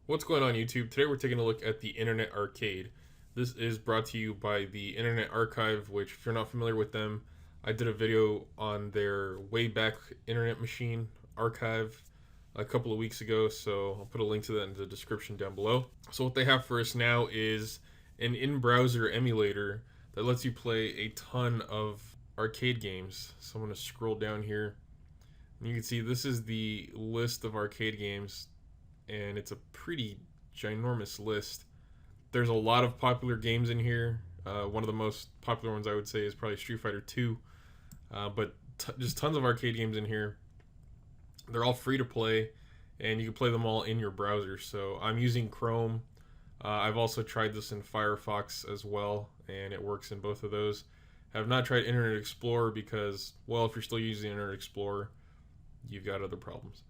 What's going on YouTube? Today we're taking a look at the Internet Arcade. This is brought to you by the Internet Archive, which if you're not familiar with them, I did a video on their Wayback Internet Machine archive a couple of weeks ago, so I'll put a link to that in the description down below. So what they have for us now is an in-browser emulator that lets you play a ton of arcade games. So I'm going to scroll down here, and you can see this is the list of arcade games, and it's a pretty ginormous list. There's a lot of popular games in here. One of the most popular ones I would say is probably Street Fighter 2, but just tons of arcade games in here. They're all free to play, and you can play them all in your browser. So I'm using Chrome. I've also tried this in Firefox as well, and it works in both of those. Have not tried Internet Explorer because, well, if you're still using Internet Explorer, you've got other problems.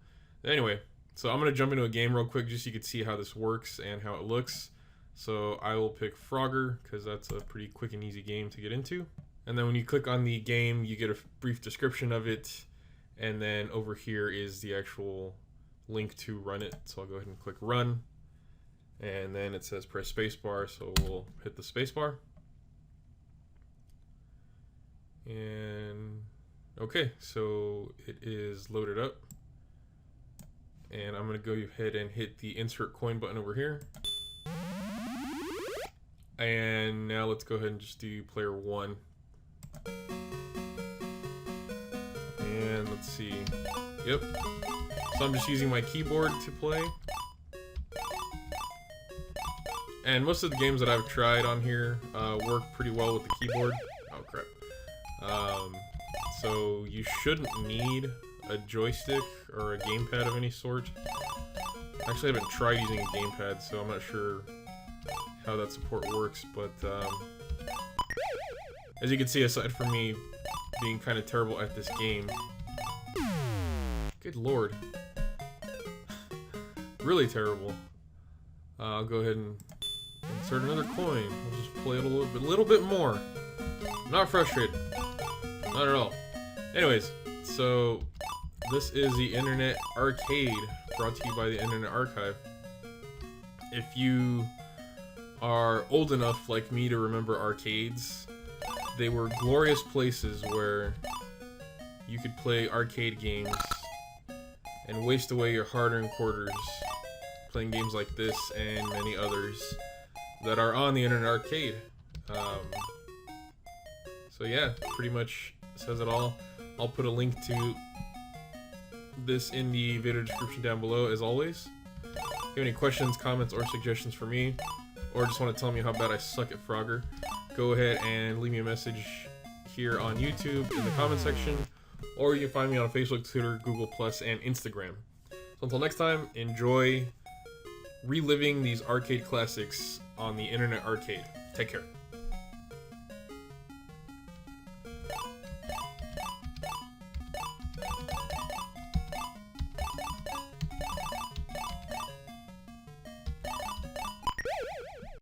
Anyway, so I'm going to jump into a game real quick just so you can see how this works and how it looks. So I will pick Frogger because that's a pretty quick and easy game to get into. And then when you click on the game, you get a brief description of it. And then over here is the actual link to run it. So I'll go ahead and click run. And then it says press spacebar, so we'll hit the spacebar. And okay, so it is loaded up. And I'm going to go ahead and hit the insert coin button over here. And now let's go ahead and just do player 1. And let's see. Yep. So I'm just using my keyboard to play. And most of the games that I've tried on here work pretty well with the keyboard. Oh crap. So you shouldn't need a joystick or a gamepad of any sort. Actually, I haven't tried using a gamepad, so I'm not sure how that support works, but as you can see, aside from me being kind of terrible at this game, good lord, really terrible. I'll go ahead and insert another coin. We'll just play it a little bit more. I'm not frustrated, not at all. Anyways, so this is the Internet Arcade, brought to you by the Internet Archive. If you are old enough like me to remember arcades, they were glorious places where you could play arcade games and waste away your hard-earned quarters playing games like this and many others that are on the Internet Arcade. So yeah, pretty much says it all. I'll put a link to this in the video description down below as always. If you have any questions, comments, or suggestions for me, or just want to tell me how bad I suck at Frogger, go ahead and leave me a message here on YouTube in the comment section, or you can find me on Facebook, Twitter, Google+, and Instagram. So until next time, enjoy reliving these arcade classics on the Internet Arcade. Take care.